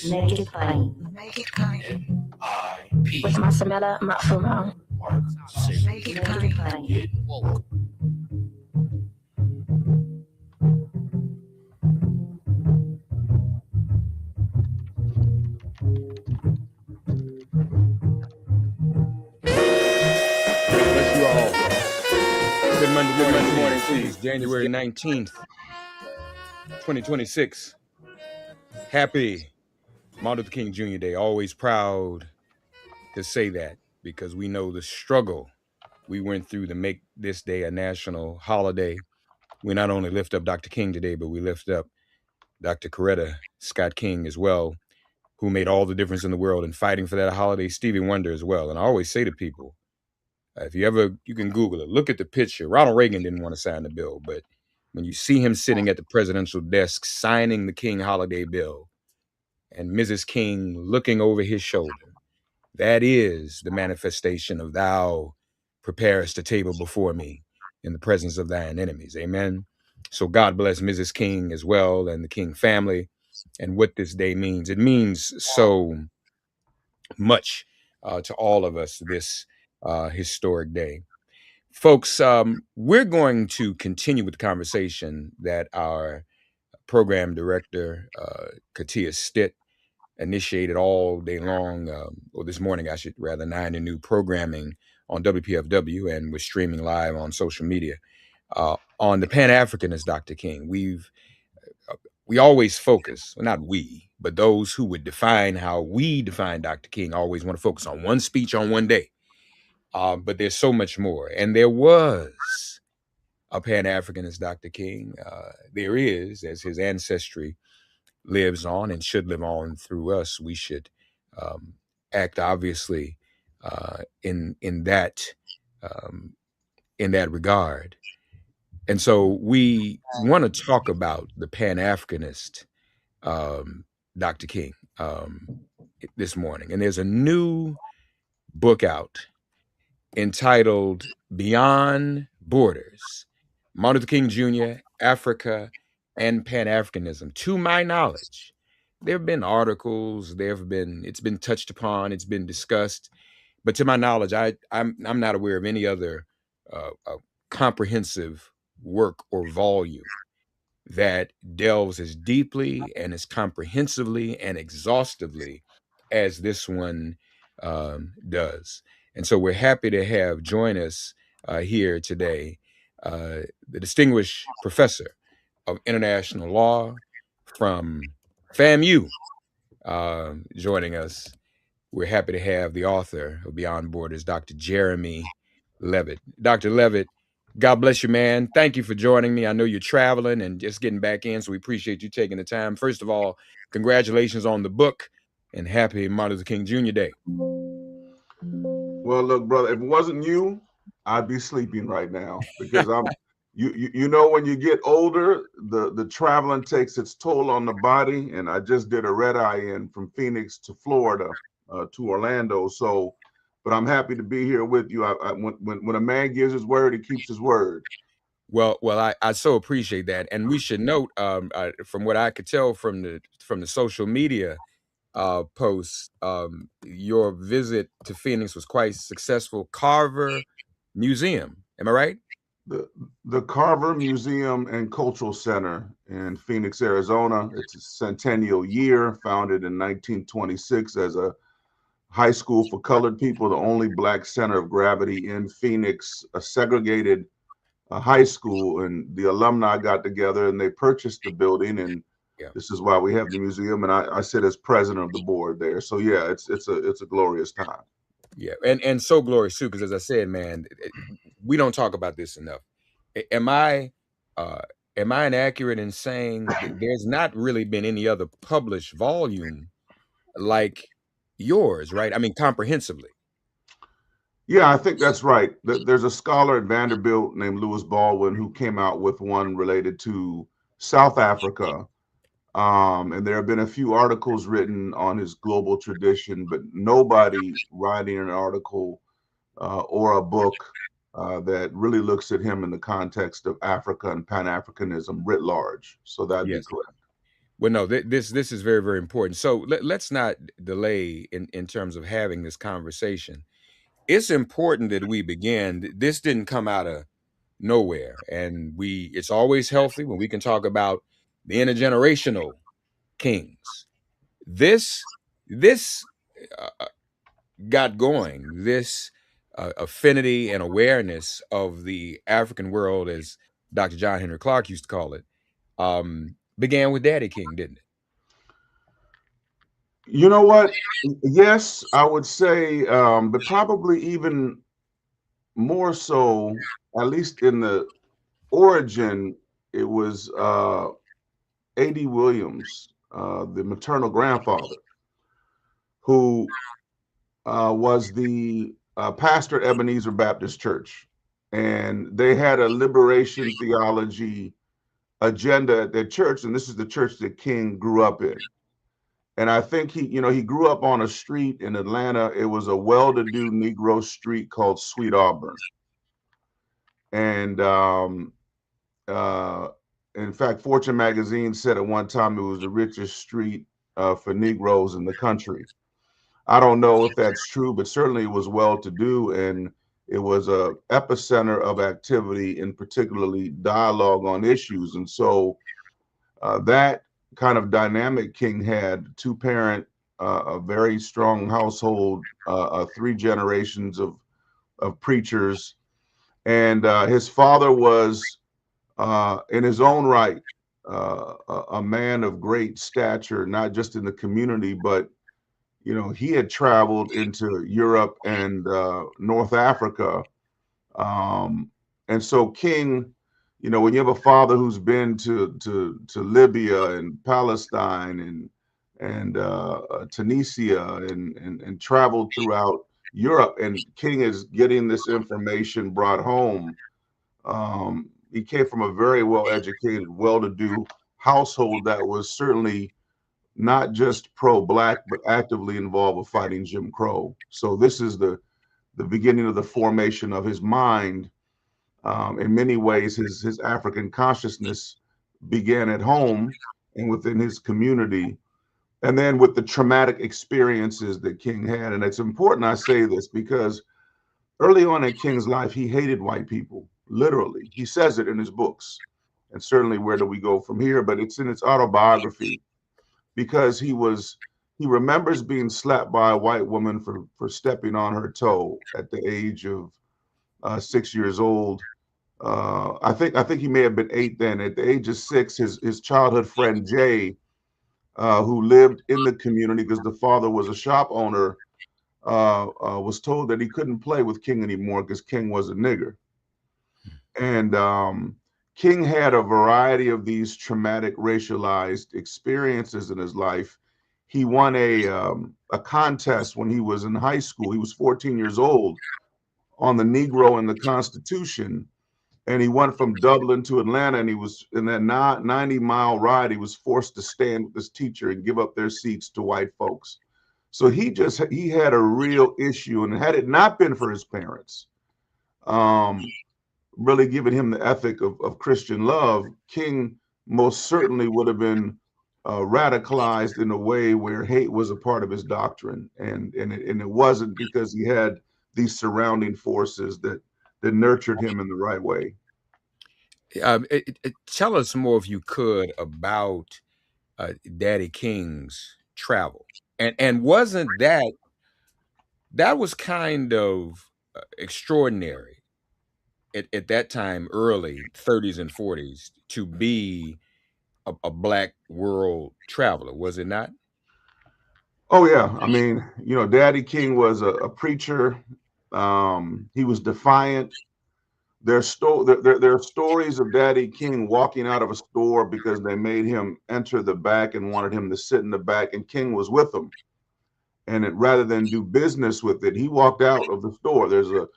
Make it plain. Make it plain. M-I-P. With Masamela Matfumo. Make it plain. Get woke. Bless you all. Good Monday morning to you. January 19th, 2026. Happy Martin Luther King Jr. Day. Always proud to say that because we know the struggle we went through to make this day a national holiday. We not only lift up Dr. King today, but we lift up Dr. Coretta Scott King as well, who made all the difference in the world in fighting for that holiday. Stevie Wonder as well. And I always say to people, if you can Google it, look at the picture. Ronald Reagan didn't want to sign the bill, but when you see him sitting at the presidential desk signing the King holiday bill and Mrs. King looking over his shoulder, that is the manifestation of thou preparest a table before me in the presence of thine enemies. Amen. So God bless Mrs. King as well and the King family and what this day means. It means so much to all of us this historic day. Folks, we're going to continue with the conversation that our program director, Katia Stitt, initiated all day long, or this morning, I should rather, 9 to new programming on WPFW, and we're streaming live on social media on the Pan-Africanist Dr. King. We always focus, well, not we, but those who would define how we define Dr. King always want to focus on one speech on one day. But there's so much more. And there was a Pan-Africanist Dr. King. There is, as his ancestry lives on and should live on through us, we should act obviously in that regard. And so we want to talk about the Pan-Africanist Dr. King this morning. And there's a new book out entitled Beyond Borders, Martin Luther King Jr., Africa, and Pan-Africanism. To my knowledge, there have been articles, it's been touched upon, it's been discussed, but to my knowledge, I'm not aware of any other comprehensive work or volume that delves as deeply and as comprehensively and exhaustively as this one does. And so we're happy to have join us here today the distinguished professor of international law from FAMU joining us. We're happy to have the author of Beyond Borders, Dr. Jeremy Levitt. Dr. Levitt, God bless you, man. Thank you for joining me. I know you're traveling and just getting back in, so we appreciate you taking the time. First of all, congratulations on the book and happy Martin Luther King Jr. Day. Well, look, brother, if it wasn't you, I'd be sleeping right now because you know, when you get older, the traveling takes its toll on the body. And I just did a red eye in from Phoenix to Florida to Orlando. So, but I'm happy to be here with you. When a man gives his word, he keeps his word. Well, I so appreciate that, and we should note, from what I could tell from the social media posts, your visit to Phoenix was quite successful. Carver Museum, am I right? The Carver Museum and Cultural Center in Phoenix, Arizona. It's a centennial year, founded in 1926 as a high school for colored people, the only Black center of gravity in Phoenix, a segregated high school. And the alumni got together and they purchased the building, and this is why we have the museum. And I sit as president of the board there. So yeah, it's a glorious time. Yeah, and so glorious too, because as I said, man, we don't talk about this enough. Am I inaccurate in saying that there's not really been any other published volume like yours, right? I mean, comprehensively. Yeah, I think that's right. There's a scholar at Vanderbilt named Lewis Baldwin who came out with one related to South Africa. And there have been a few articles written on his global tradition, but nobody writing an article or a book that really looks at him in the context of Africa and Pan-Africanism writ large. So that'd be correct. Well, no, this is very, very important. So let's not delay in terms of having this conversation. It's important that we begin. This didn't come out of nowhere, and it's always healthy when we can talk about the intergenerational kings. This got going. This affinity and awareness of the African world, as Dr. John Henry Clark used to call it, began with Daddy King, didn't it? You know what? Yes, I would say, but probably even more so, at least in the origin, it was A.D. Williams, the maternal grandfather, who was the pastor at Ebenezer Baptist Church. And they had a liberation theology agenda at their church. And this is the church that King grew up in. And I think he grew up on a street in Atlanta. It was a well-to-do Negro street called Sweet Auburn. And uh, in fact, Fortune magazine said at one time it was the richest street for Negroes in the country. I don't know if that's true, but certainly it was well-to-do, and it was a epicenter of activity, and particularly dialogue on issues. And so that kind of dynamic King had, two-parent, a very strong household, three generations of preachers, and his father was, in his own right, a man of great stature, not just in the community, but he had traveled into Europe and North Africa. And so King, when you have a father who's been to Libya and Palestine and Tunisia and traveled throughout Europe, and King is getting this information brought home. He came from a very well-educated, well-to-do household that was certainly not just pro-Black, but actively involved with fighting Jim Crow. So this is the beginning of the formation of his mind. In many ways, his African consciousness began at home and within his community, and then with the traumatic experiences that King had. And it's important I say this because early on in King's life, he hated white people, literally. He says it in his books. And certainly, where do we go from here? But it's in his autobiography, because he remembers being slapped by a white woman for stepping on her toe at the age of 6 years old. I think he may have been 8 then. At the age of 6, his childhood friend Jay, who lived in the community because the father was a shop owner, was told that he couldn't play with King anymore because King was a nigger. And King had a variety of these traumatic racialized experiences in his life. He won a contest when he was in high school. He was 14 years old, on the Negro and the Constitution. And he went from Dublin to Atlanta, and he was in that 90-mile ride. He was forced to stand with his teacher and give up their seats to white folks. So he had a real issue. And had it not been for his parents, really giving him the ethic of Christian love, King most certainly would have been radicalized in a way where hate was a part of his doctrine, and it wasn't, because he had these surrounding forces that nurtured him in the right way. Tell us more, if you could, about Daddy King's travel, and wasn't that was kind of extraordinary at that time, early 30s and 40s, to be a Black world traveler, was it not? Oh yeah, I mean, Daddy King was a preacher. He was defiant. There are stories of Daddy King walking out of a store because they made him enter the back and wanted him to sit in the back, and King was with them. And rather than do business with it, he walked out of the store. There's a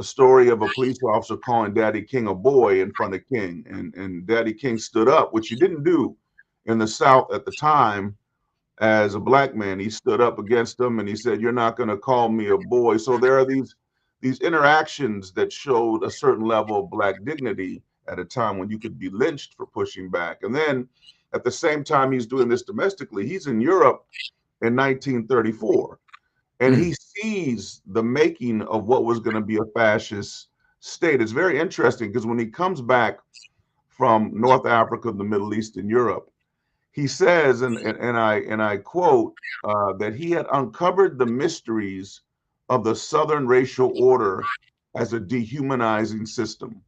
story of a police officer calling Daddy King a boy in front of King, and Daddy King stood up, which he didn't do in the South at the time. As a Black man, he stood up against them, and he said, "You're not going to call me a boy." So there are these interactions that showed a certain level of Black dignity at a time when you could be lynched for pushing back. And then at the same time he's doing this domestically, he's in Europe in 1934, and he sees the making of what was going to be a fascist state. It's very interesting because when he comes back from North Africa, the Middle East, and Europe, he says, and I quote, that he had uncovered the mysteries of the Southern racial order as a dehumanizing system.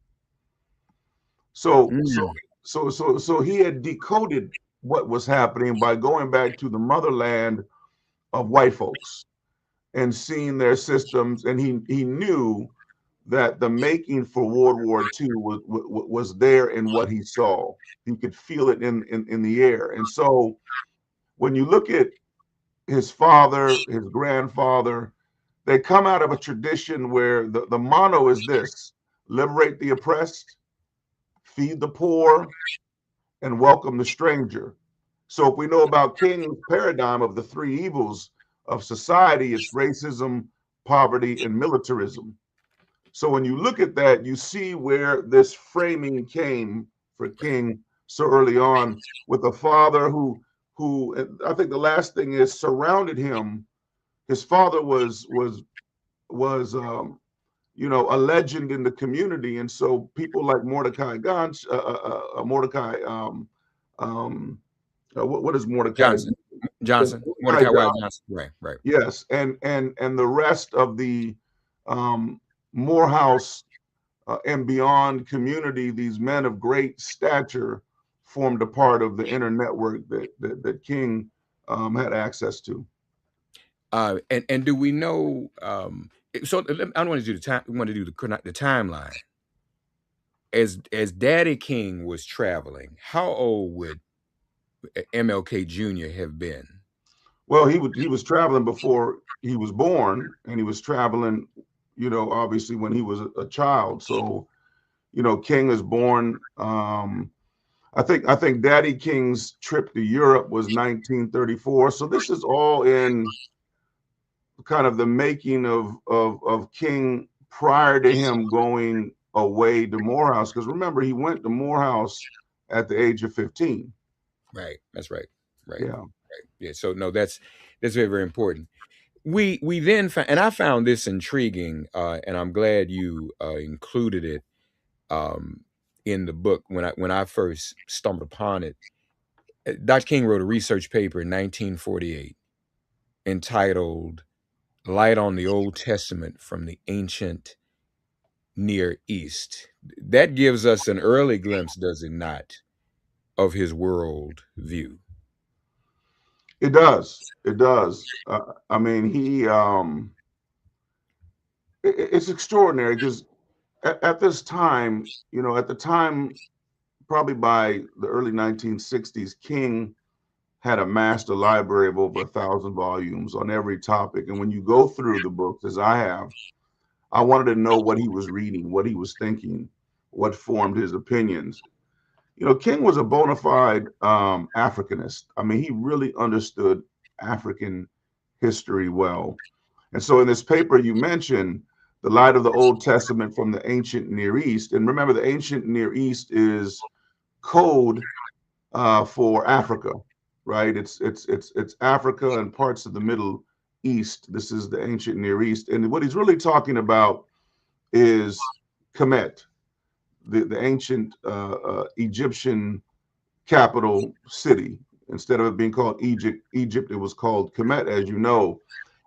So he had decoded what was happening by going back to the motherland of white folks and seeing their systems, and he knew that the making for World War II was there in what he saw. He could feel it in the air. And so when you look at his father, his grandfather, they come out of a tradition where the motto is this: liberate the oppressed, feed the poor, and welcome the stranger. So if we know about King's paradigm of the three evils of society, it's racism, poverty, and militarism. So when you look at that, you see where this framing came for King so early on, with a father who I think the last thing is surrounded him. His father was a legend in the community, and so people like Mordecai Gans, what is Mordecai? Johnson, Mordecai Mordecai Wild Johnson, right. Yes, and the rest of the Morehouse and beyond community, these men of great stature formed a part of the inner network that King had access to. And do we know? So I don't want to do the time. Want to do the timeline. As Daddy King was traveling, how old would MLK Jr. have been? Well, he was traveling before he was born, and he was traveling, obviously when he was a child. So, King was born. I think Daddy King's trip to Europe was 1934. So this is all in kind of the making of King prior to him going away to Morehouse. Because remember, he went to Morehouse at the age of 15. Right. That's right. Right. Yeah. Right. Yeah. So no, that's very, very important. We then found, and I found this intriguing, and I'm glad you included it in the book when I first stumbled upon it. Dr. King wrote a research paper in 1948 entitled "Light on the Old Testament from the Ancient Near East." That gives us an early glimpse, does it not, of his world view? It does. It does. I mean, it's extraordinary because at this time, at the time, probably by the early 1960s, King had amassed a library of over 1,000 volumes on every topic. And when you go through the books, as I have, I wanted to know what he was reading, what he was thinking, what formed his opinions. King was a bona fide Africanist. I mean, he really understood African history well. And so in this paper you mentioned, The Light of the Old Testament from the Ancient Near East. And remember, the Ancient Near East is code for Africa, right? It's Africa and parts of the Middle East. This is the Ancient Near East. And what he's really talking about is Kemet, the ancient Egyptian capital city. Instead of it being called Egypt, it was called Kemet, as you know.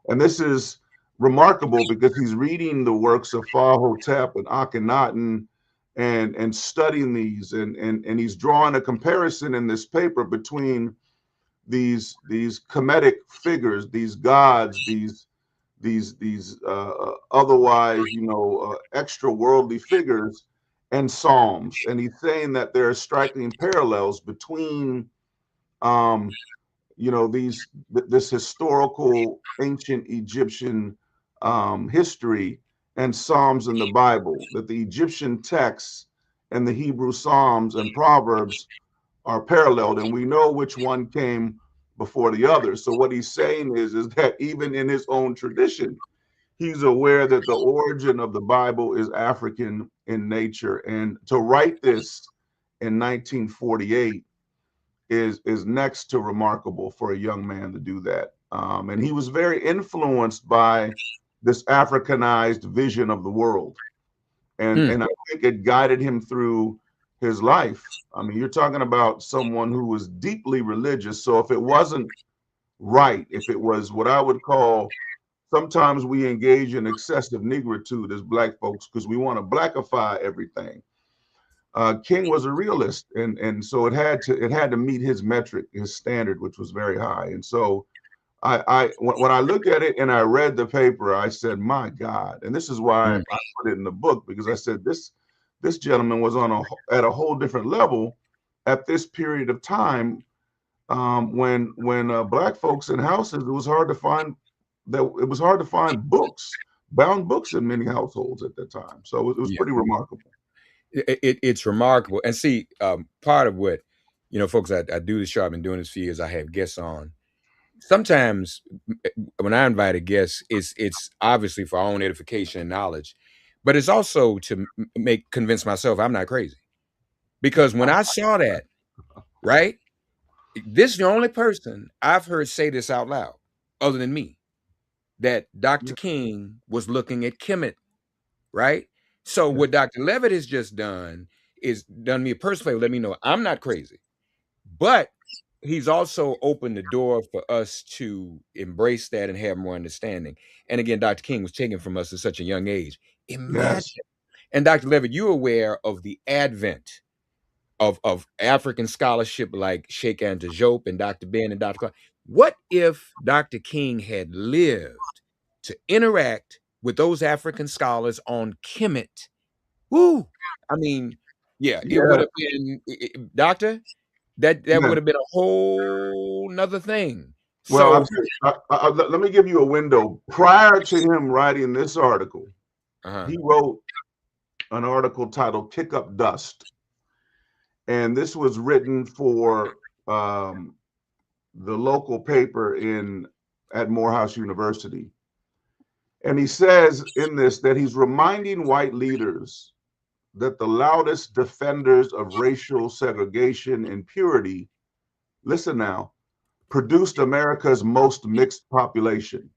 And this is remarkable because he's reading the works of Ptah-hotep and Akhenaten and studying these, and he's drawing a comparison in this paper between these Kemetic figures, these gods, these otherwise extra worldly figures, and Psalms. And he's saying that there are striking parallels between this historical ancient Egyptian history and Psalms in the Bible, that the Egyptian texts and the Hebrew Psalms and Proverbs are paralleled, and we know which one came before the other. So what he's saying is that even in his own tradition, he's aware that the origin of the Bible is African in nature. And to write this in 1948 is next to remarkable for a young man to do that. And he was very influenced by this Africanized vision of the world. And I think it guided him through his life. I mean, you're talking about someone who was deeply religious. So if it wasn't right, if it was what I would call, sometimes we engage in excessive negritude as Black folks because we want to blackify everything. King was a realist, and so it had to meet his metric, his standard, which was very high. And so when I looked at it and I read the paper, I said, my God. And this is why I put it in the book, because I said this gentleman was at a whole different level at this period of time, when Black folks in houses, it was hard to find books, bound books in many households at that time. So it was pretty remarkable. It's remarkable. And see, part of what, folks, I do the show, I've been doing this for years, I have guests on. Sometimes when I invite a guest, it's obviously for our own edification and knowledge, but it's also to convince myself I'm not crazy. Because when I saw that, right, this is the only person I've heard say this out loud, other than me, that Dr. King was looking at Kemet, right? So what Dr. Levitt has just done is done me a personal favor, let me know I'm not crazy. But he's also opened the door for us to embrace that and have more understanding. And again, Dr. King was taken from us at such a young age. Imagine. Yes. And Dr. Levitt, you're aware of the advent of African scholarship like Sheikh Anta Diop and Dr. Ben and Dr. Clark. What if Dr. King had lived to interact with those African scholars on Kemet? Woo! I mean, it would have been, Doctor, that would have been a whole nother thing. Well, let me give you a window. Prior to him writing this article, he wrote an article titled "Kick Up Dust," and this was written for the local paper at Morehouse University. And he says in this that he's reminding white leaders that the loudest defenders of racial segregation and purity, listen now, produced America's most mixed population.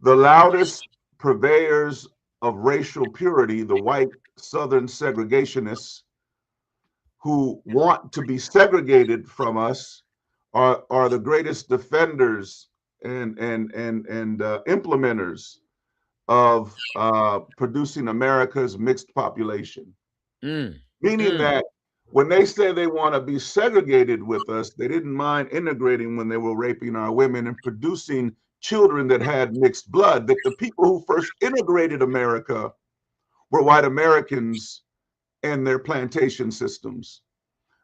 The loudest purveyors of racial purity, the white Southern segregationists who want to be segregated from us, are the greatest defenders and implementers of producing America's mixed population. Meaning that when they say they want to be segregated with us, they didn't mind integrating when they were raping our women and producing children that had mixed blood. That the people who first integrated America were white Americans and their plantation systems.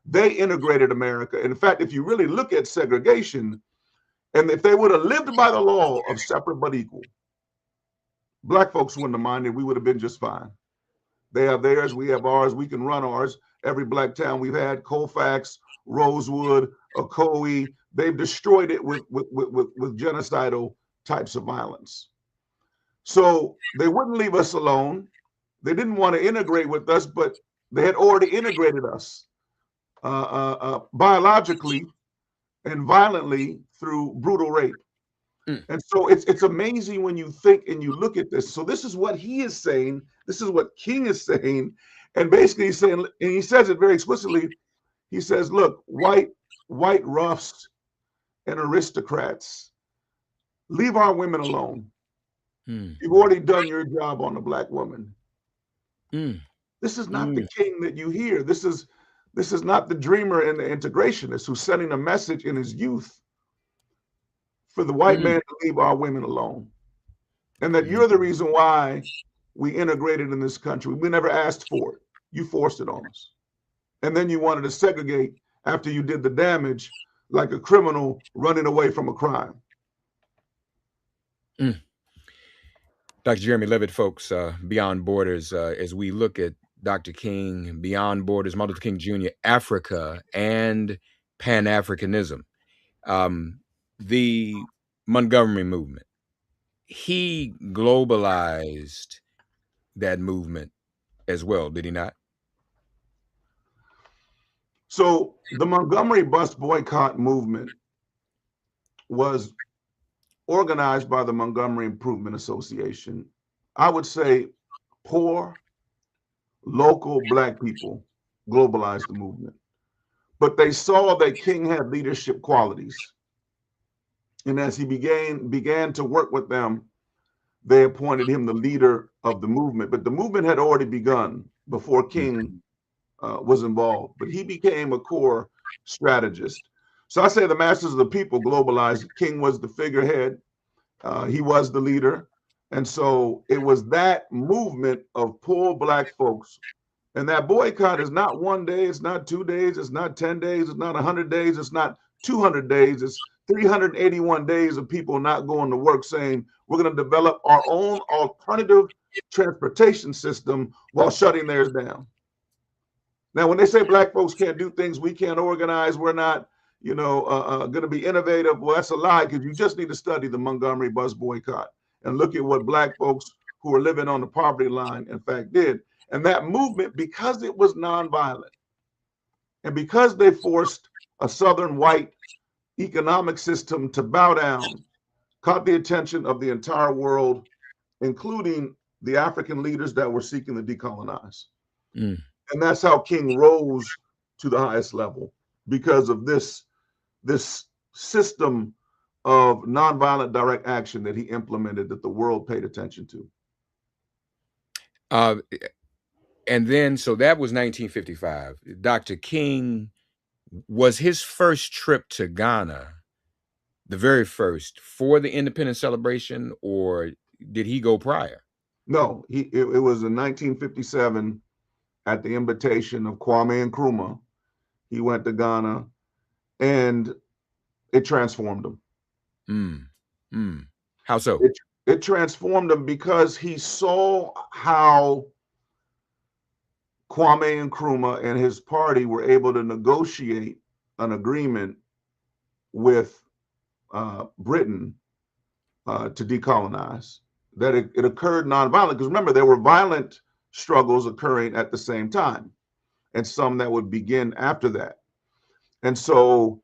They integrated America. In fact, if you really look at segregation, and if they would have lived by the law of separate but equal, Black folks wouldn't have minded. We would have been just fine. They have theirs, we have ours, we can run ours. Every Black town we've had, Colfax, Rosewood, Ocoee, they've destroyed it with genocidal types of violence. So they wouldn't leave us alone. They didn't want to integrate with us, but they had already integrated us biologically and violently through brutal rape. And so it's amazing when you think and you look at this. So this is what he is saying. This is what King is saying. And basically he's saying, and he says it very explicitly, he says, look, white roughs and aristocrats, leave our women alone. You've already done your job on the Black woman. This is not the King that you hear. This is not the dreamer and the integrationist who's sending a message in his youth for the white man to leave our women alone. And that you're the reason why we integrated in this country. We never asked for it. You forced it on us. And then you wanted to segregate after you did the damage, like a criminal running away from a crime. Dr. Jeremy Levitt, folks, Beyond Borders, as we look at Dr. King, Beyond Borders, Martin Luther King Jr., Africa, and Pan-Africanism. The Montgomery movement, he globalized that movement as well, did he not? So the Montgomery bus boycott movement was organized by the Montgomery Improvement Association. I would say poor, local Black people globalized the movement. But they saw that King had leadership qualities. And as he began to work with them, they appointed him the leader of the movement. But the movement had already begun before King was involved. But he became a core strategist. So I say the masters of the people globalized. King was the figurehead. He was the leader. And so it was that movement of poor Black folks. And that boycott is not 1 day, it's not 2 days, it's not 10 days, it's not 100 days, it's not 200 days, it's 381 days of people not going to work saying, we're going to develop our own alternative transportation system while shutting theirs down. Now, when they say Black folks can't do things, we can't organize, we're not, going to be innovative, well, that's a lie, because you just need to study the Montgomery bus boycott and look at what Black folks who are living on the poverty line, in fact, did. And that movement, because it was nonviolent, and because they forced a Southern white economic system to bow down, caught the attention of the entire world, including the African leaders that were seeking to decolonize. And that's how King rose to the highest level, because of this system of nonviolent direct action that he implemented that the world paid attention to. And then, so that was 1955. Dr. King, was his first trip to Ghana the very first for the independence celebration, or did he go prior? No, it was in 1957 at the invitation of Kwame Nkrumah. He went to Ghana, and it transformed him. How so? It transformed him because he saw how Kwame Nkrumah and his party were able to negotiate an agreement with Britain to decolonize. That it occurred nonviolent, because remember, there were violent struggles occurring at the same time, and some that would begin after that. And so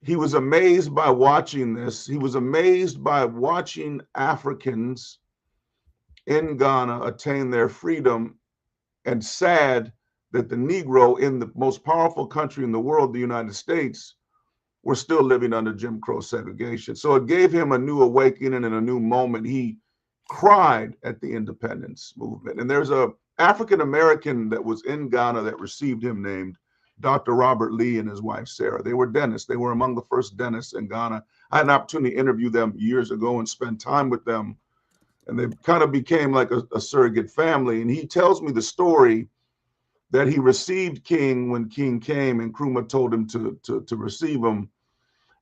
he was amazed by watching this. He was amazed by watching Africans in Ghana attain their freedom, and sad that the Negro in the most powerful country in the world, the United States, were still living under Jim Crow segregation. So it gave him a new awakening and a new moment. He cried at the independence movement. And there's a African American that was in Ghana that received him, named Dr. Robert Lee, and his wife, Sarah. They were dentists. They were among the first dentists in Ghana. I had an opportunity to interview them years ago and spend time with them. And they kind of became like a surrogate family. And he tells me the story that he received King when King came, and Nkrumah told him to receive him.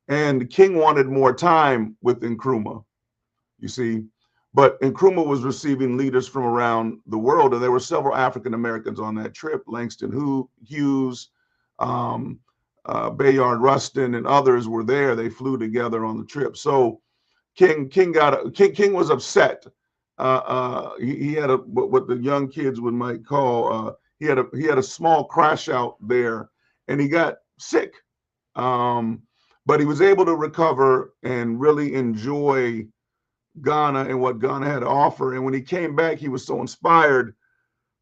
And King wanted more time with Nkrumah, you see. But Nkrumah was receiving leaders from around the world, and there were several African Americans on that trip: Langston Hughes, Bayard Rustin, and others were there. They flew together on the trip. So King was upset. He had what the young kids might call he had a small crash out there, and he got sick. But he was able to recover and really enjoy Ghana and what Ghana had to offer. And when he came back, he was so inspired.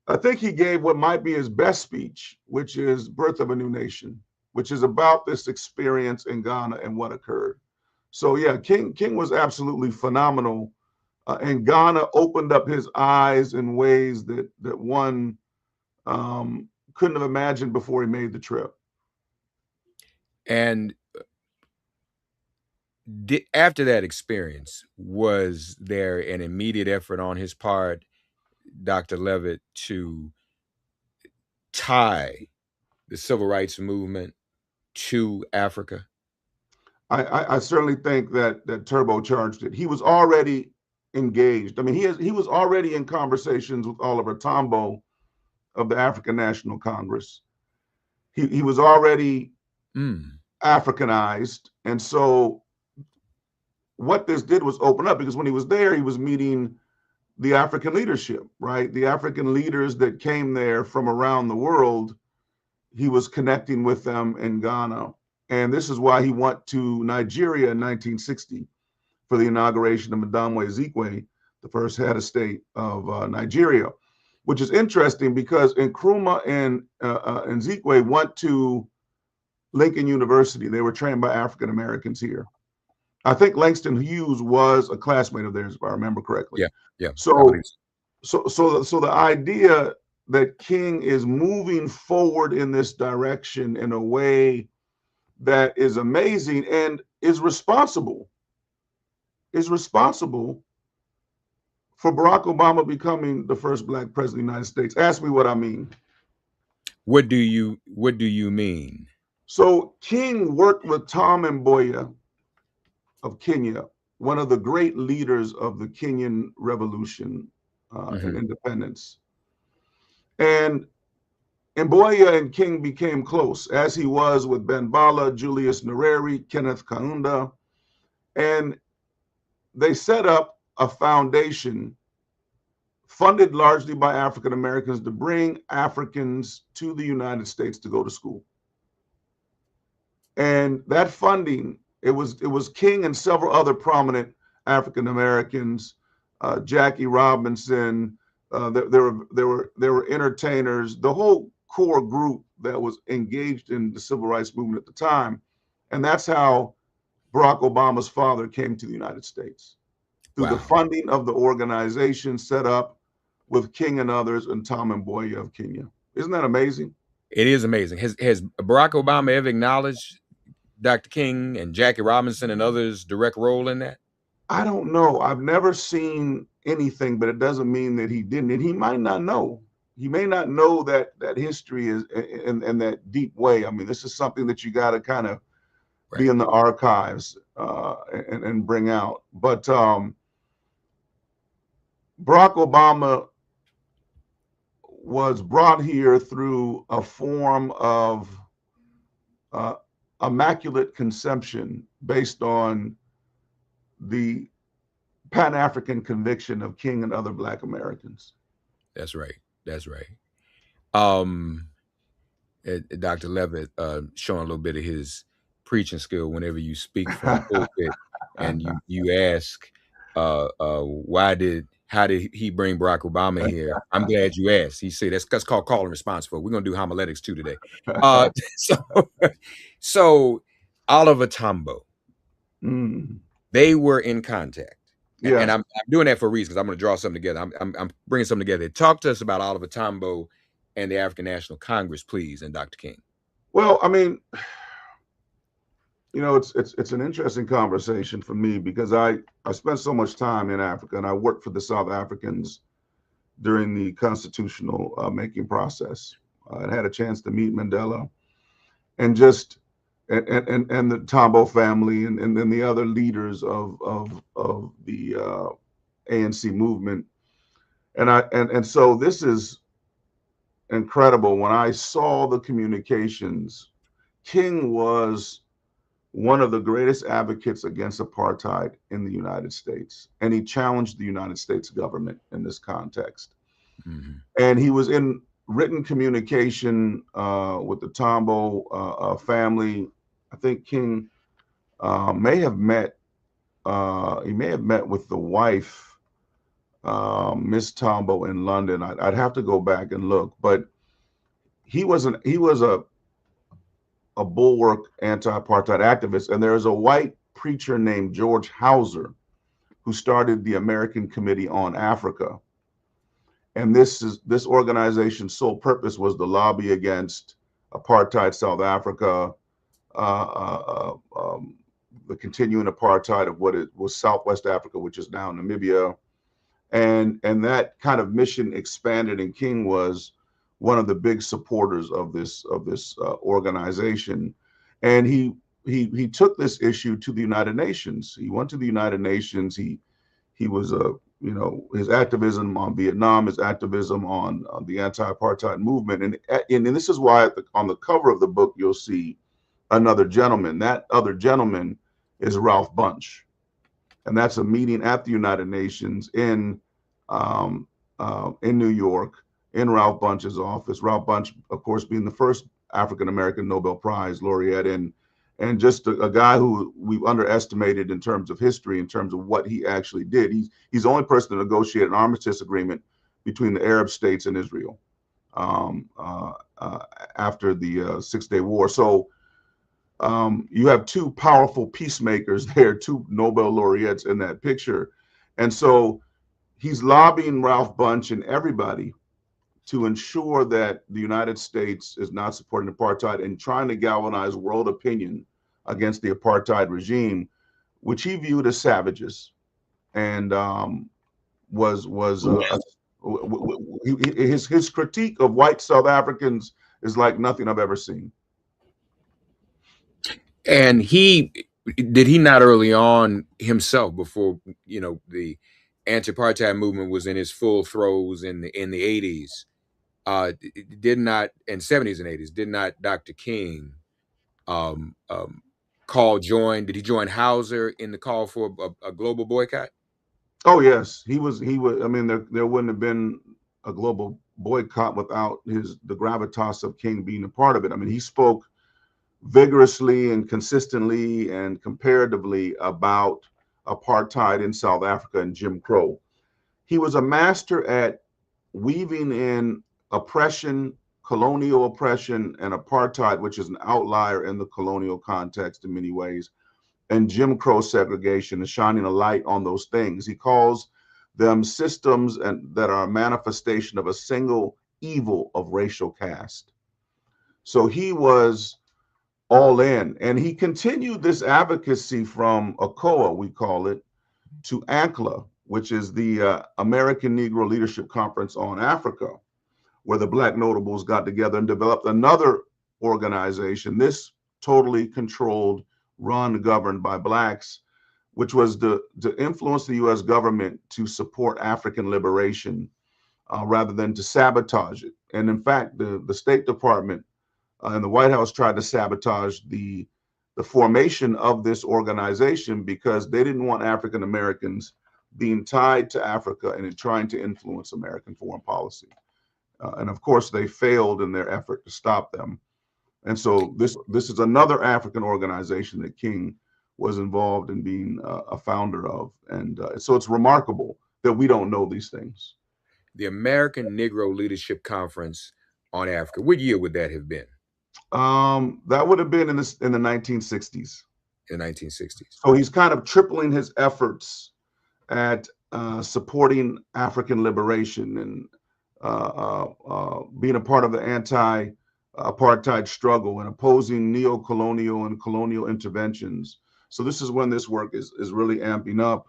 I think he gave what might be his best speech, which is Birth of a New Nation, which is about this experience in Ghana and what occurred. So yeah, King was absolutely phenomenal. And Ghana opened up his eyes in ways that one couldn't have imagined before he made the trip. And after that experience, was there an immediate effort on his part, Dr. Levitt, to tie the civil rights movement to Africa? I certainly think that turbocharged it. He was already engaged. I mean, he was already in conversations with Oliver Tambo of the African National Congress. He was already Africanized. And so what this did was open up, because when he was there, he was meeting the African leadership, right? The African leaders that came there from around the world, he was connecting with them in Ghana. And this is why he went to Nigeria in 1960 for the inauguration of Madame Ezekwe, the first head of state of Nigeria, which is interesting because Nkrumah and Ezekwe went to Lincoln University. They were trained by African Americans here. I think Langston Hughes was a classmate of theirs, if I remember correctly. Yeah, yeah. So the idea that King is moving forward in this direction in a way that is amazing and is responsible for Barack Obama becoming the first Black president of the United States. Ask me what I mean. What do you mean? So King worked with Tom Mboya of Kenya, one of the great leaders of the Kenyan Revolution and independence. And Mboya and King became close, as he was with Ben Bala, Julius Nyerere, Kenneth Kaunda, and they set up a foundation funded largely by African Americans to bring Africans to the United States to go to school. And that funding, it was King and several other prominent African Americans, Jackie Robinson. There were entertainers, the whole core group that was engaged in the civil rights movement at the time, and that's how Barack Obama's father came to the United States through the funding of the organization set up with King and others and Tom Mboya of Kenya. Isn't that amazing? It is amazing. Has Barack Obama ever acknowledged Dr. King and Jackie Robinson and others' direct role in that? I don't know. I've never seen anything, but it doesn't mean that he didn't. And he might not know. He may not know that history is in that deep way. I mean, this is something that you got to kind of be in the archives and bring out. But Barack Obama was brought here through a form of immaculate conception based on the Pan-African conviction of King and other Black Americans. That's right. That's right. Dr. Levitt showing a little bit of his preaching skill whenever you speak from the pulpit and you ask, how did he bring Barack Obama here? I'm glad you asked. He said that's called call and response. We're going to do homiletics too today. So Oliver Tambo, they were in contact. Yeah. And I'm doing that for a reason because I'm going to draw something together. I'm bringing something together. Talk to us about Oliver Tambo and the African National Congress, please, and Dr. King. Well, I mean, you know, it's an interesting conversation for me because I spent so much time in Africa and I worked for the South Africans during the constitutional making process. I had a chance to meet Mandela and just and the Tambo family and then the other leaders of the ANC movement. And so this is incredible. When I saw the communications, King was one of the greatest advocates against apartheid in the United States. And he challenged the United States government in this context. And he was in written communication with the Tambo family. I think King may have met with the wife, Miss Tambo, in London. I'd have to go back and look, but he was a bulwark anti-apartheid activist. And there's a white preacher named George Hauser who started the American Committee on Africa. And this organization's sole purpose was to lobby against apartheid South Africa, the continuing apartheid of what it was Southwest Africa, which is now Namibia. And that kind of mission expanded, and King was one of the big supporters of this organization. And he took this issue to the United Nations. He went to the United Nations. He was his activism on Vietnam, his activism on the anti-apartheid movement. And this is why on the cover of the book, you'll see another gentleman. That other gentleman is Ralph Bunche. And that's a meeting at the United Nations in New York, in Ralph Bunche's office. Ralph Bunche, of course, being the first African American Nobel Prize laureate, and just a guy who we've underestimated in terms of history, in terms of what he actually did. He's the only person to negotiate an armistice agreement between the Arab states and Israel after the Six-Day War. So you have two powerful peacemakers there, two Nobel laureates in that picture. And so he's lobbying Ralph Bunche and everybody to ensure that the United States is not supporting apartheid and trying to galvanize world opinion against the apartheid regime, which he viewed as savages, and his critique of white South Africans is like nothing I've ever seen. And did he not early on himself, before the anti-apartheid movement was in its full throes in the 80s, did not, and 70s and 80s, did not Dr. King did he join Hauser in the call for a global boycott? Oh yes, he was. I mean, there wouldn't have been a global boycott without the gravitas of King being a part of it. I mean, he spoke vigorously and consistently and comparatively about apartheid in South Africa and Jim Crow. He was a master at weaving in oppression, colonial oppression, and apartheid, which is an outlier in the colonial context in many ways, and Jim Crow segregation, and shining a light on those things. He calls them systems that are a manifestation of a single evil of racial caste. So he was all in, and he continued this advocacy from ACOA, we call it, to ANCLA, which is the American Negro Leadership Conference on Africa, where the Black notables got together and developed another organization, this totally controlled, run, governed by Blacks, which was to influence the U.S. government to support African liberation rather than to sabotage it. And in fact, the State Department and the White House tried to sabotage the formation of this organization because they didn't want African Americans being tied to Africa and in trying to influence American foreign policy. And of course, they failed in their effort to stop them. And so this is another African organization that King was involved in being a founder of. And so it's remarkable that we don't know these things. The American Negro Leadership Conference on Africa, what year would that have been? That would have been in the 1960s. In the 1960s. So he's kind of tripling his efforts at supporting African liberation and being a part of the anti-apartheid struggle and opposing neo-colonial and colonial interventions. So this is when this work is really amping up,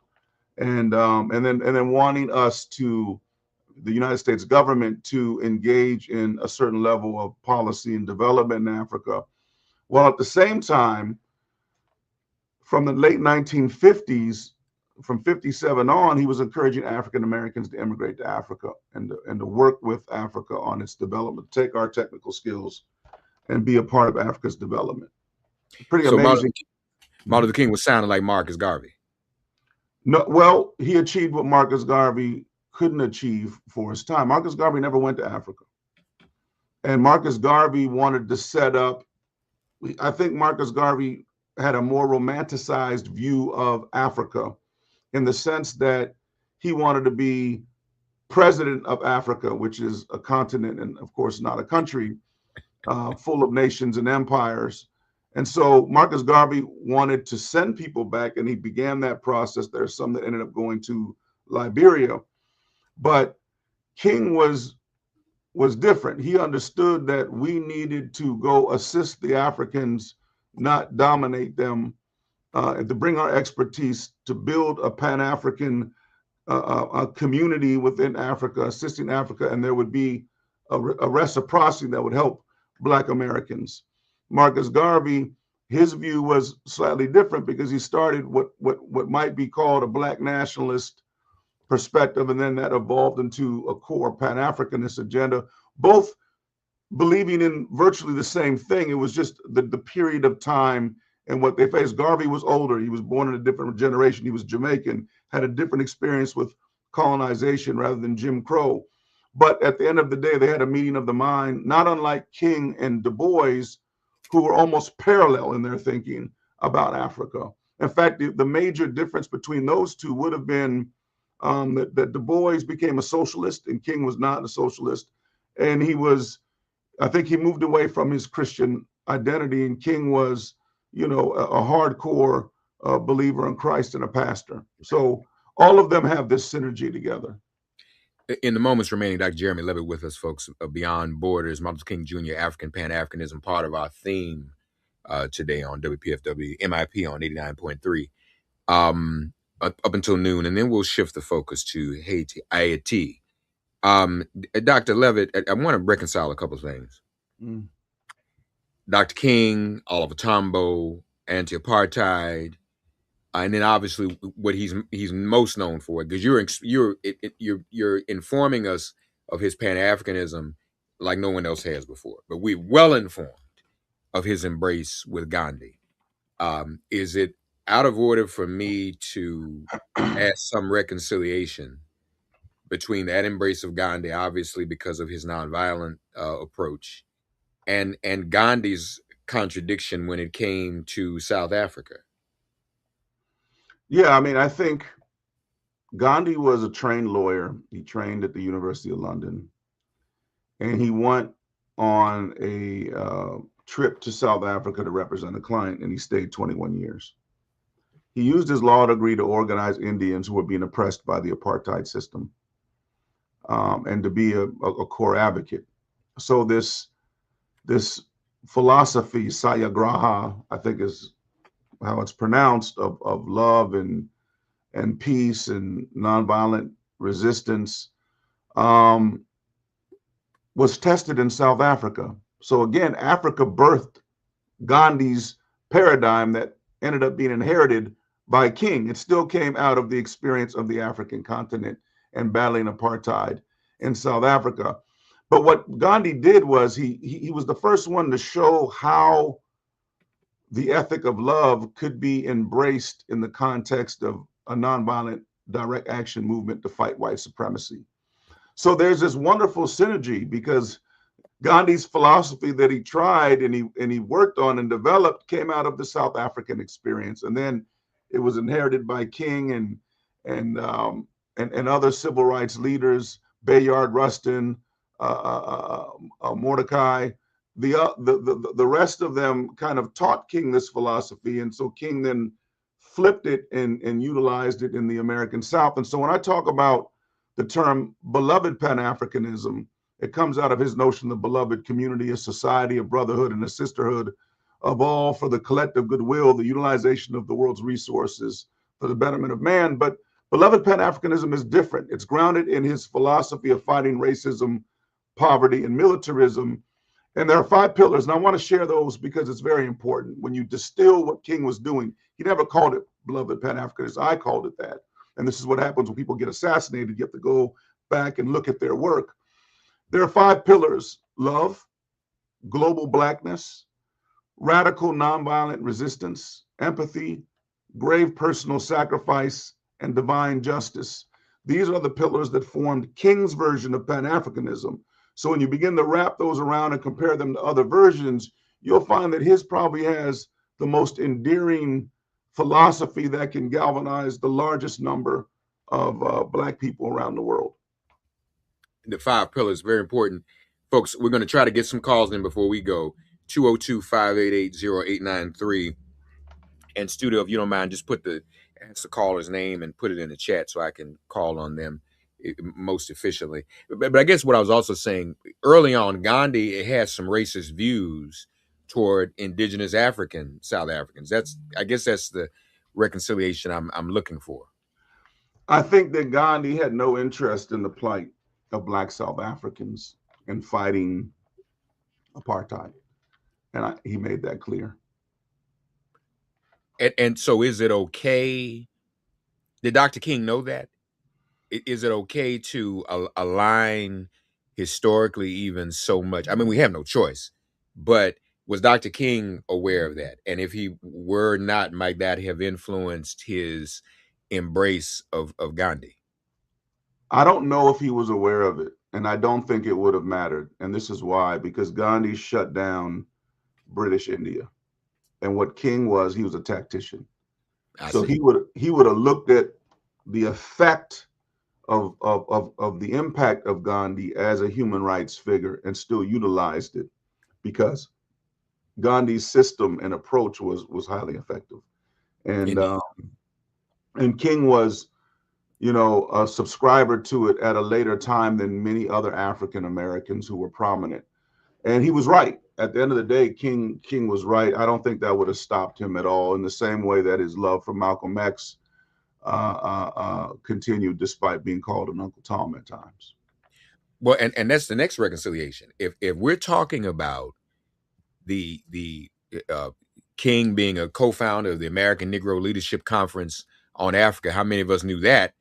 and then wanting us to, the United States government, to engage in a certain level of policy and development in Africa, while at the same time, from the late 1950s, from 57 on, he was encouraging African Americans to immigrate to Africa and to work with Africa on its development, take our technical skills and be a part of Africa's development. Pretty amazing. Martin Luther King was sounding like Marcus Garvey. No, well, he achieved what Marcus Garvey couldn't achieve for his time. Marcus Garvey never went to Africa. And Marcus Garvey wanted to set up, I think Marcus Garvey had a more romanticized view of Africa, in the sense that he wanted to be president of Africa, which is a continent and of course not a country, full of nations and empires. And so Marcus Garvey wanted to send people back, and he began that process. There's some that ended up going to Liberia, but King was different. He understood that we needed to go assist the Africans, not dominate them, and to bring our expertise to build a Pan-African community within Africa, assisting Africa, and there would be a reciprocity that would help Black Americans. Marcus Garvey, his view was slightly different, because he started what might be called a Black nationalist perspective, and then that evolved into a core Pan-Africanist agenda, both believing in virtually the same thing. It was just the period of time and what they faced. Garvey was older. He was born in a different generation. He was Jamaican, had a different experience with colonization rather than Jim Crow. But at the end of the day, they had a meeting of the mind, not unlike King and Du Bois, who were almost parallel in their thinking about Africa. In fact, the major difference between those two would have been that Du Bois became a socialist and King was not a socialist. And I think he moved away from his Christian identity, and King was, a hardcore believer in Christ and a pastor. So all of them have this synergy together. In the moments remaining, Dr. Jeremy Levitt with us, folks, Beyond Borders, Martin Luther King Jr., African Pan-Africanism, part of our theme today on WPFW, MIP on 89.3, up until noon, and then we'll shift the focus to Haiti. Dr. Levitt, I want to reconcile a couple of things. Dr. King, Oliver Tambo, anti-apartheid, and then obviously what he's most known for, because you're informing us of his Pan-Africanism like no one else has before. But we're well informed of his embrace with Gandhi. Is it out of order for me to ask some reconciliation between that embrace of Gandhi, obviously because of his nonviolent approach, and Gandhi's contradiction when it came to South Africa? Yeah, I mean, I think Gandhi was a trained lawyer. He trained at the University of London, and he went on a trip to South Africa to represent a client, and he stayed 21 years. He used his law degree to organize Indians who were being oppressed by the apartheid system, and to be a core advocate. So this philosophy, Satyagraha, I think is how it's pronounced, of love and peace and nonviolent resistance, was tested in South Africa. So again, Africa birthed Gandhi's paradigm that ended up being inherited by King. It still came out of the experience of the African continent and battling apartheid in South Africa. But what Gandhi did was he was the first one to show how the ethic of love could be embraced in the context of a nonviolent direct action movement to fight white supremacy. So there's this wonderful synergy, because Gandhi's philosophy that he tried and he worked on and developed came out of the South African experience, and then it was inherited by King and other civil rights leaders, Bayard Rustin, Mordecai. The rest of them kind of taught King this philosophy, and so King then flipped it and utilized it in the American South. And so when I talk about the term beloved Pan-Africanism, it comes out of his notion of beloved community, a society, a brotherhood, and a sisterhood of all for the collective goodwill, the utilization of the world's resources for the betterment of man. But beloved Pan-Africanism is different. It's grounded in his philosophy of fighting racism, poverty, and militarism. And there are 5 pillars, and I want to share those because it's very important. When you distill what King was doing, he never called it beloved Pan-Africanism. I called it that. And this is what happens when people get assassinated. You have to go back and look at their work. There are 5 pillars: love, global blackness, radical nonviolent resistance, empathy, brave personal sacrifice, and divine justice. These are the pillars that formed King's version of Pan-Africanism. So when you begin to wrap those around and compare them to other versions, you'll find that his probably has the most endearing philosophy that can galvanize the largest number of Black people around the world. The 5 pillars, very important. Folks, we're going to try to get some calls in before we go. 202-588-0893. And studio, if you don't mind, just ask the caller's name and put it in the chat so I can call on them most efficiently. But I guess what I was also saying, early on, Gandhi had some racist views toward indigenous South Africans. I guess that's the reconciliation I'm looking for. I think that Gandhi had no interest in the plight of Black South Africans and fighting apartheid. And he made that clear. And so is it okay? Did Dr. King know that? Is it okay to align historically even so much? I mean, we have no choice, but was Dr. King aware of that? And if he were not, might that have influenced his embrace of Gandhi? I don't know if he was aware of it. and I don't think it would have mattered. And this is why, because Gandhi shut down British India. And what King was, he was a tactician. So he would have looked at the effect of the impact of Gandhi as a human rights figure and still utilized it, because Gandhi's system and approach was highly effective. And King was, a subscriber to it at a later time than many other African Americans who were prominent. And he was right. At the end of the day, King was right. I don't think that would have stopped him at all, in the same way that his love for Malcolm X continued despite being called an Uncle Tom at times. Well, and that's the next reconciliation. If we're talking about the King being a co-founder of the American Negro Leadership Conference on Africa, how many of us knew that?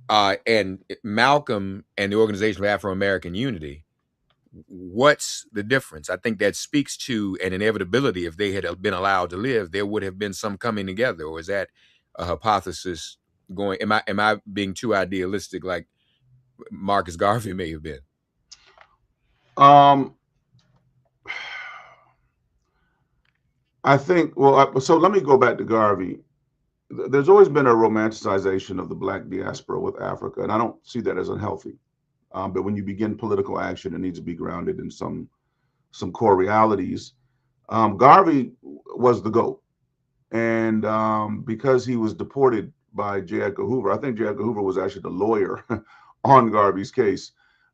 And Malcolm and the Organization of Afro-American Unity, what's the difference? I think that speaks to an inevitability. If they had been allowed to live, there would have been some coming together. Or is that a hypothesis going? Am I being too idealistic, like Marcus Garvey may have been? I think, so let me go back to Garvey. There's always been a romanticization of the Black diaspora with Africa, and I don't see that as unhealthy. But when you begin political action, it needs to be grounded in some core realities. Garvey was the GOAT. And because he was deported by J. Edgar Hoover, I think J. Edgar Hoover was actually the lawyer on Garvey's case.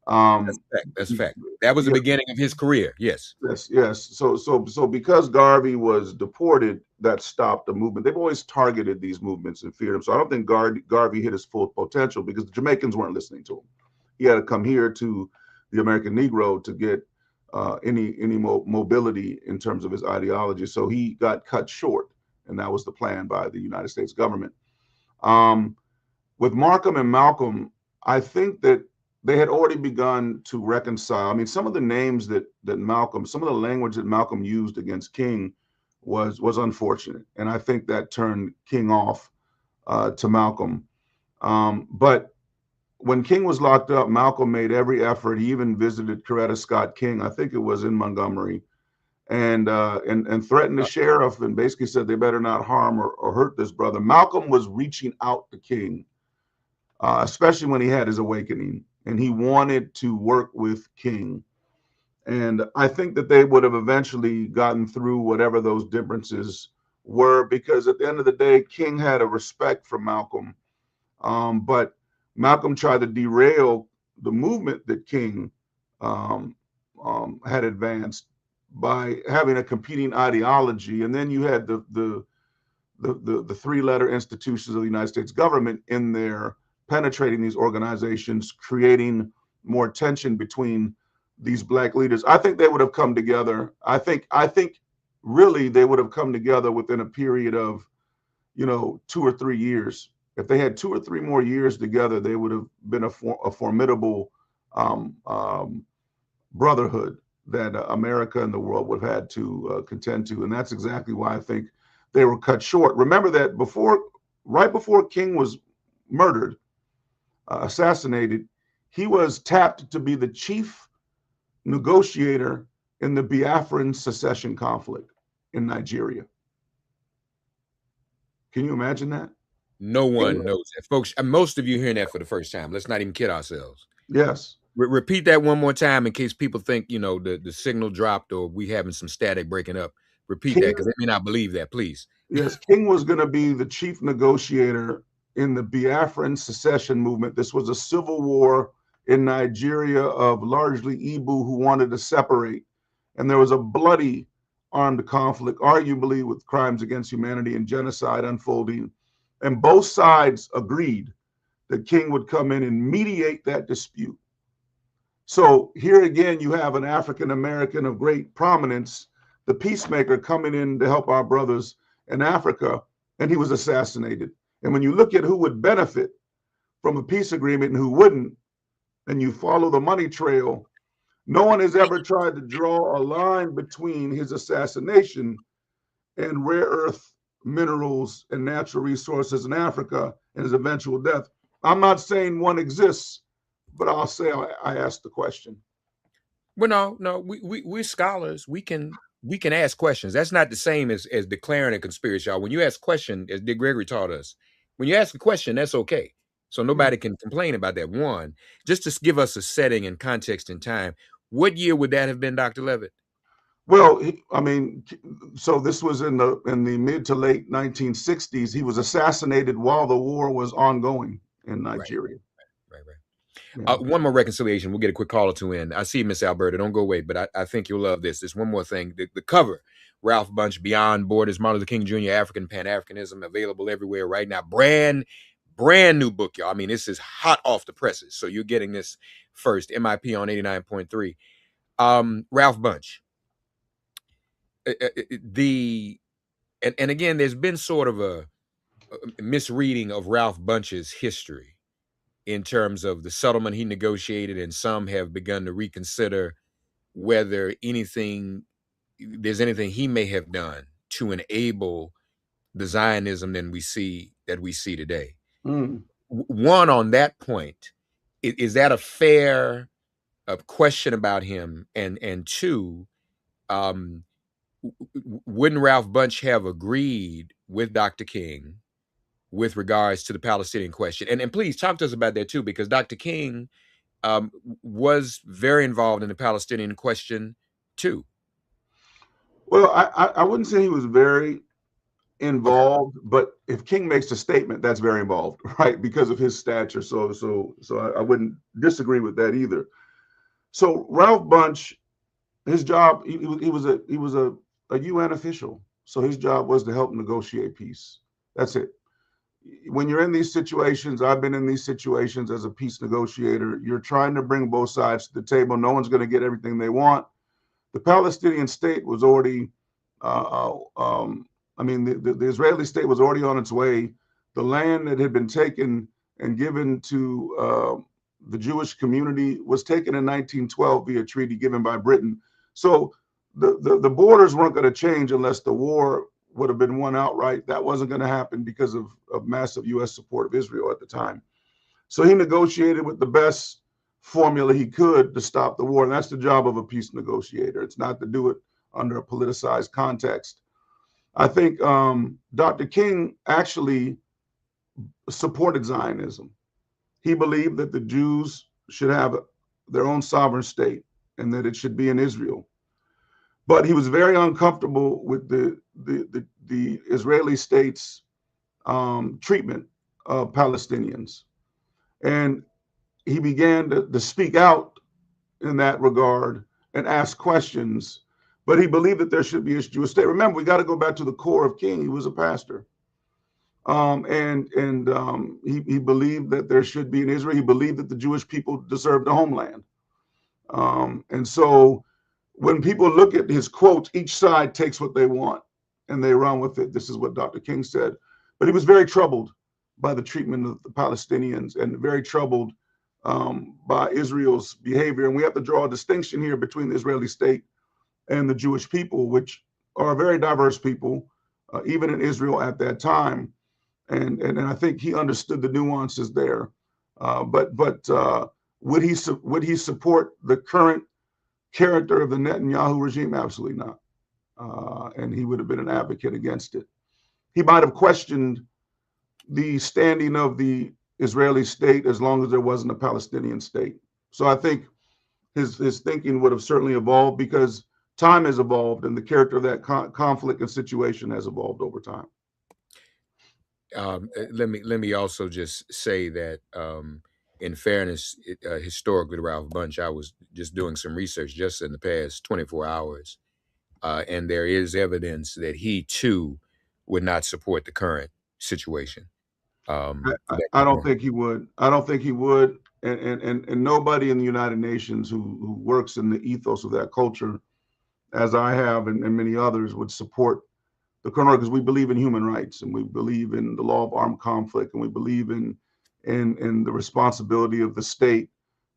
That's a fact. That was the beginning of his career. Yes. Yes. So because Garvey was deported, that stopped the movement. They've always targeted these movements and feared him. So I don't think Garvey hit his full potential, because the Jamaicans weren't listening to him. He had to come here to the American Negro to get any mobility in terms of his ideology. So he got cut short, and that was the plan by the United States government. With Markham and Malcolm, I think that they had already begun to reconcile. I mean, some of the names that Malcolm, some of the language that Malcolm used against King was unfortunate, and I think that turned King off to Malcolm. But when King was locked up, Malcolm made every effort. He even visited Coretta Scott King, I think it was in Montgomery, and threatened the sheriff and basically said they better not harm or hurt this brother. Malcolm was reaching out to King, especially when he had his awakening, and he wanted to work with King. And I think that they would have eventually gotten through whatever those differences were, because at the end of the day, King had a respect for Malcolm. But Malcolm tried to derail the movement that King had advanced by having a competing ideology. And then you had the three-letter institutions of the United States government in there penetrating these organizations, creating more tension between these Black leaders. I think they would have come together. I think really they would have come together within a period of, 2 or 3 years. If they had 2 or 3 more years together, they would have been a formidable brotherhood that America and the world would have had to contend to. And that's exactly why I think they were cut short. Remember that right before King was murdered, assassinated, he was tapped to be the chief negotiator in the Biafran secession conflict in Nigeria. Can you imagine that? No one knows that, folks. Most of you hearing that for the first time. Let's not even kid ourselves. Yes. Repeat that one more time in case people think the signal dropped or we having some static breaking up. Repeat that, because they may not believe that, please. Yes, King was going to be the chief negotiator in the Biafran secession movement. This was a civil war in Nigeria of largely Igbo who wanted to separate, and there was a bloody armed conflict, arguably with crimes against humanity and genocide unfolding. And both sides agreed that King would come in and mediate that dispute. So here again, you have an African American of great prominence, the peacemaker, coming in to help our brothers in Africa, and he was assassinated. And when you look at who would benefit from a peace agreement and who wouldn't, and you follow the money trail, no one has ever tried to draw a line between his assassination and rare earth minerals and natural resources in Africa and his eventual death. I'm not saying one exists, but I'll say I asked the question. Well, no, we're scholars. We can ask questions. That's not the same as declaring a conspiracy, y'all. When you ask a question, as Dick Gregory taught us, when you ask a question, that's okay. So Yeah. nobody can complain about that. One, just to give us a setting and context and time. What year would that have been, Dr. Levitt? Well, I mean, so this was in the mid to late 1960s. He was assassinated while the war was ongoing in Right, Nigeria. right, right. Yeah. One more reconciliation. We'll get a quick call or two in. I see Miss Alberta. Don't go away, but I think you'll love this. There's one more thing. The cover, Ralph Bunche, Beyond Borders, Martin Luther King Jr., African Pan-Africanism, available everywhere right now. Brand new book, y'all. I mean, this is hot off the presses. So you're getting this first. MIP on 89.3. Ralph Bunche. And again, there's been sort of a misreading of Ralph Bunche's history in terms of the settlement he negotiated, and some have begun to reconsider whether there's anything he may have done to enable the Zionism that we see today. Mm. One, on that point, is that a fair question about him? And two, wouldn't Ralph Bunche have agreed with Dr. King with regards to the Palestinian question? And please talk to us about that too, because Dr. King was very involved in the Palestinian question too. Well, I wouldn't say he was very Okay. involved, but if King makes a statement, that's very involved, right? Because of his stature. So I wouldn't disagree with that either. So Ralph Bunche, his job, he was a UN official. So his job was to help negotiate peace. That's it. When you're in these situations, I've been in these situations as a peace negotiator. You're trying to bring both sides to the table. No one's going to get everything they want. The Palestinian state was already, I mean, the Israeli state was already on its way. The land that had been taken and given to the Jewish community was taken in 1912 via treaty given by Britain. So the borders weren't going to change unless the war would have been won outright. That wasn't going to happen because of massive U.S. support of Israel at the time. So he negotiated with the best formula he could to stop the war. And that's the job of a peace negotiator. It's not to do it under a politicized context. I think Dr. King actually supported Zionism. He believed that the Jews should have their own sovereign state and that it should be in Israel. But he was very uncomfortable with the Israeli state's treatment of Palestinians. And he began to speak out in that regard and ask questions. But he believed that there should be a Jewish state. Remember, we got to go back to the core of King. He was a pastor. He believed that there should be in Israel. He believed that the Jewish people deserved a homeland. And so when people look at his quotes, each side takes what they want and they run with it. This is what Dr. King said. But he was very troubled by the treatment of the Palestinians and very troubled by Israel's behavior. And we have to draw a distinction here between the Israeli state and the Jewish people, which are a very diverse people, even in Israel at that time. And I think he understood the nuances there. But would he support the current character of the Netanyahu regime? Absolutely not. And he would have been an advocate against it. He might have questioned the standing of the Israeli state as long as there wasn't a Palestinian state. So I think his thinking would have certainly evolved because time has evolved and the character of that conflict and situation has evolved over time. Let me also just say that in fairness, historically, to Ralph Bunche, I was just doing some research just in the past 24 hours, and there is evidence that he too would not support the current situation. I don't think he would. I don't think he would. And nobody in the United Nations who works in the ethos of that culture, as I have and many others, would support the current, because we believe in human rights and we believe in the law of armed conflict and we believe in the responsibility of the state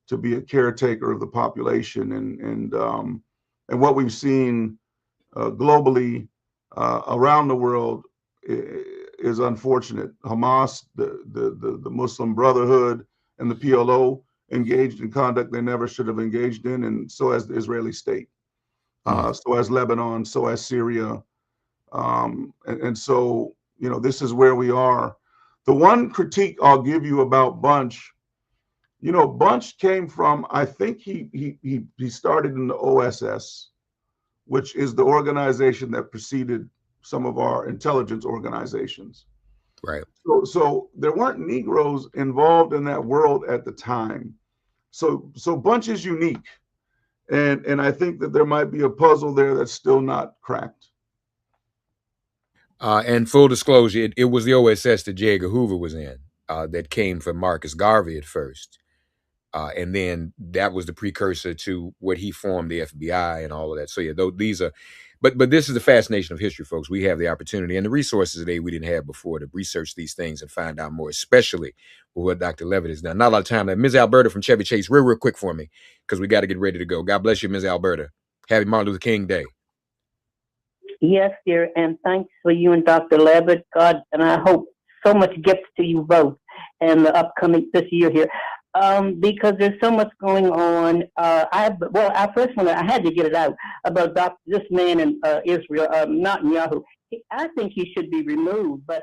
to be a caretaker of the population and what we've seen globally around the world is unfortunate. Hamas, the Muslim Brotherhood, and the PLO engaged in conduct they never should have engaged in, and so has the Israeli state, so has Lebanon, so has Syria. And so, this is where we are. The one critique I'll give you about Bunch, Bunch came from, I think he started in the OSS, which is the organization that preceded some of our intelligence organizations. Right. So there weren't Negroes involved in that world at the time. So Bunch is unique. And I think that there might be a puzzle there that's still not cracked. And full disclosure, it was the OSS that J. Edgar Hoover was in that came from Marcus Garvey at first. And then that was the precursor to what he formed the FBI and all of that. So yeah, these are, but this is the fascination of history, folks. We have the opportunity and the resources today we didn't have before to research these things and find out more, especially with what Dr. Levitt has done. Not a lot of time left. Ms. Alberta from Chevy Chase, real quick for me, because we got to get ready to go. God bless you, Ms. Alberta. Happy Martin Luther King Day. Yes, dear, and thanks for you and Dr. Levitt. God, and I hope so much gifts to you both and the upcoming this year here. Because there's so much going on. I first want I had to get it out about this man in Israel, Netanyahu. I think he should be removed. But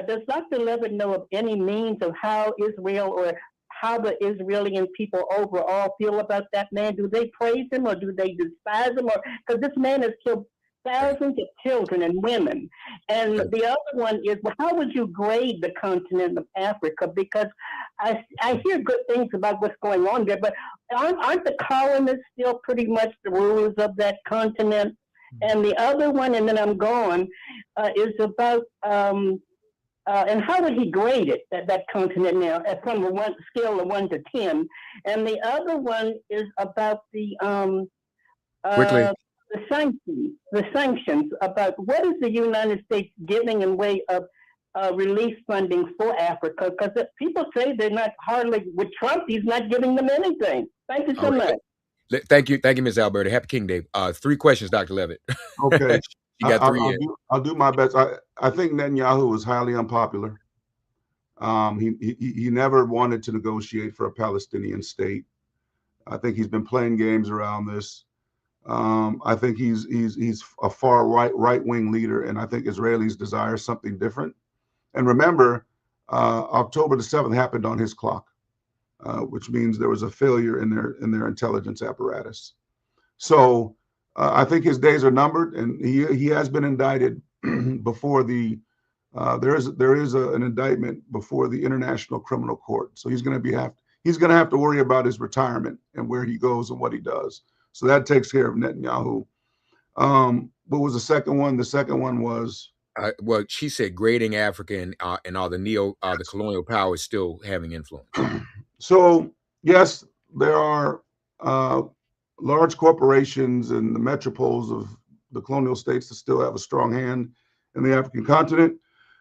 does Dr. Levitt know of any means of how Israel or how the Israeli people overall feel about that man? Do they praise him or do they despise him? Or because this man has killed thousands of children and women. And the other one is, well, how would you grade the continent of Africa? Because I hear good things about what's going on there, but aren't the colonists still pretty much the rulers of that continent? And the other one, and then I'm gone, is about, and how would he grade it, that continent now, from a scale of 1 to 10? And the other one is about the Quickly. The sanctions about what is the United States giving in way of relief funding for Africa? Because people say they're not hardly, with Trump, he's not giving them anything. Thank you so much. Thank you, Ms. Alberta. Happy King Day. 3 questions, Dr. Levitt. Okay. You got 3 I'll do my best. I think Netanyahu was highly unpopular. He never wanted to negotiate for a Palestinian state. I think he's been playing games around this. I think he's a far right-wing leader, and I think Israelis desire something different. And remember, October the 7th happened on his clock, which means there was a failure in their intelligence apparatus. So I think his days are numbered, and he has been indicted before the there is an indictment before the International Criminal Court. So he's going to have to worry about his retirement and where he goes and what he does. So that takes care of Netanyahu. What was the second one? The second one was well, she said grading Africa and all the colonial powers still having influence. So yes, there are large corporations and the metropoles of the colonial states that still have a strong hand in the African continent.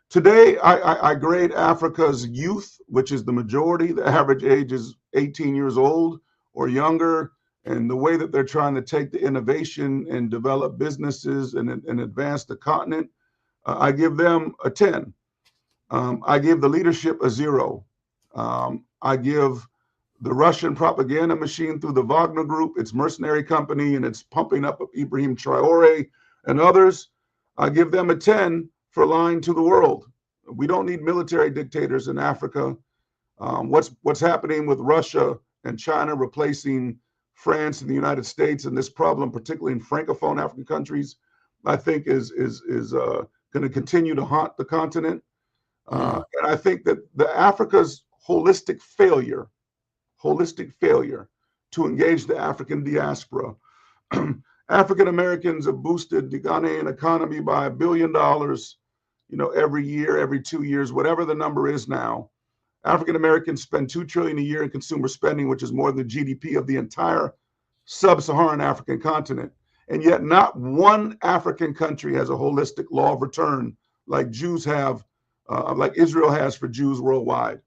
Today, I grade Africa's youth, which is the majority. The average age is 18 years old or younger. And the way that they're trying to take the innovation and develop businesses and advance the continent, I give them a 10. I give the leadership a 0. I give the Russian propaganda machine through the Wagner Group, its mercenary company, and it's pumping up Ibrahim Traore and others. I give them a 10 for lying to the world. We don't need military dictators in Africa. What's happening with Russia and China replacing France and the United States, and this problem, particularly in Francophone African countries, I think is going to continue to haunt the continent. And I think that Africa's holistic failure to engage the African diaspora. African Americans have boosted the Ghanaian economy by $1 billion, every year, every 2 years, whatever the number is now. African Americans spend $2 trillion a year in consumer spending, which is more than the GDP of the entire sub-Saharan African continent. And yet not one African country has a holistic law of return like Jews have, like Israel has for Jews worldwide.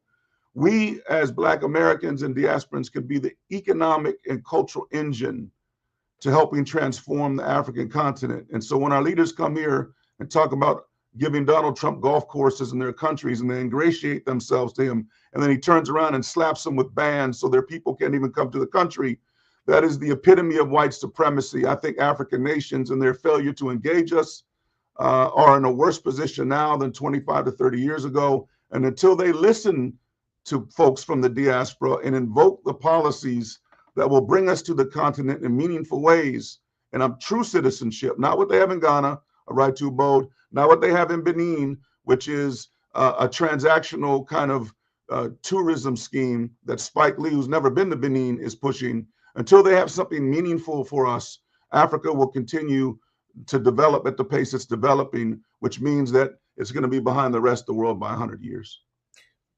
We as Black Americans and diasporans could be the economic and cultural engine to helping transform the African continent. And so when our leaders come here and talk about giving Donald Trump golf courses in their countries, and they ingratiate themselves to him. And then he turns around and slaps them with bans so their people can't even come to the country. That is the epitome of white supremacy. I think African nations and their failure to engage us are in a worse position now than 25 to 30 years ago. And until they listen to folks from the diaspora and invoke the policies that will bring us to the continent in meaningful ways and of true citizenship, not what they have in Ghana, a right to abode, not what they have in Benin, which is a transactional kind of tourism scheme that Spike Lee, who's never been to Benin, is pushing. Until they have something meaningful for us, Africa will continue to develop at the pace it's developing, which means that it's going to be behind the rest of the world by 100 years.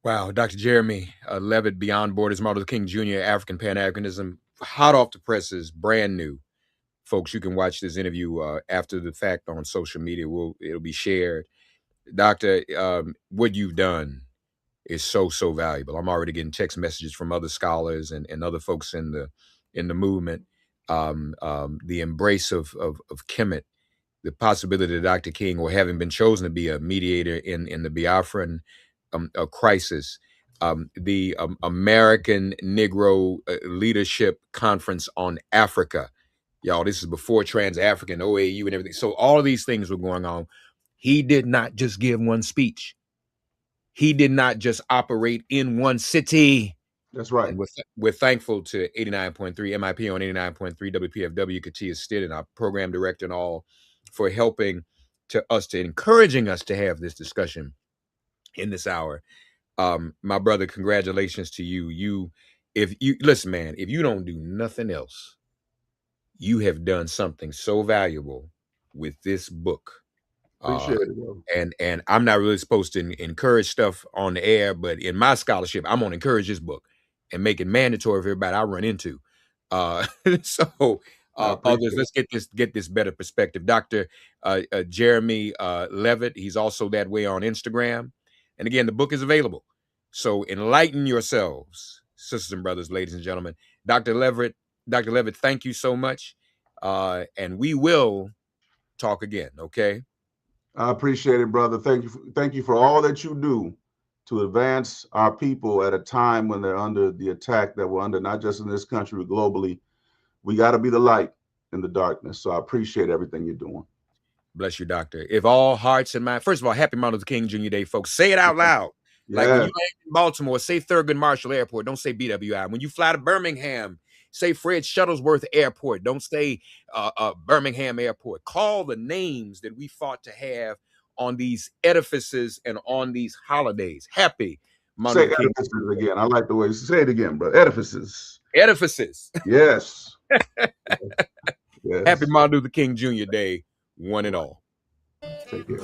Wow, Dr. Jeremy Levitt, Beyond Borders, Martin Luther King Jr., African Pan-Africanism, hot off the presses, brand new. Folks, you can watch this interview after the fact on social media. It'll be shared. Doctor, what you've done is so valuable. I'm already getting text messages from other scholars and other folks in the movement. The embrace of Kemet, the possibility that Dr. King, or having been chosen to be a mediator in the Biafran crisis, the American Negro Leadership Conference on Africa. Y'all, this is before Trans-African, OAU and everything. So all of these things were going on. He did not just give one speech. He did not just operate in one city. That's right. And we're thankful to 89.3 MIP on 89.3 WPFW, Katia Stitt, and our program director and all, for helping to encouraging us to have this discussion in this hour. My brother, congratulations to you. If you listen, man, if you don't do nothing else, you have done something so valuable with this book. Appreciate it, bro. And I'm not really supposed to encourage stuff on the air, but in my scholarship, I'm gonna encourage this book and make it mandatory for everybody I run into. So others, let's get this better perspective. Dr. Jeremy Levitt, he's also that way on Instagram. And again, the book is available. So enlighten yourselves, sisters and brothers, ladies and gentlemen. Dr. Levitt, thank you so much. And we will talk again, okay? I appreciate it, brother. Thank you for all that you do to advance our people at a time when they're under the attack that we're under, not just in this country, but globally. We got to be the light in the darkness. So I appreciate everything you're doing. Bless you, Doctor. If all hearts and minds, first of all, happy Martin Luther King Jr. Day, folks. Say it out loud. Yeah. Like when you land in Baltimore, say Thurgood Marshall Airport. Don't say BWI. When you fly to Birmingham, say Fred Shuttlesworth Airport. Don't say Birmingham Airport. Call the names that we fought to have on these edifices and on these holidays. Happy Martin Luther King edifices again. I like the way you say it again, bro. Edifices. Edifices. Yes. Yes. Happy Martin Luther King Jr. Day, one and all. Take care.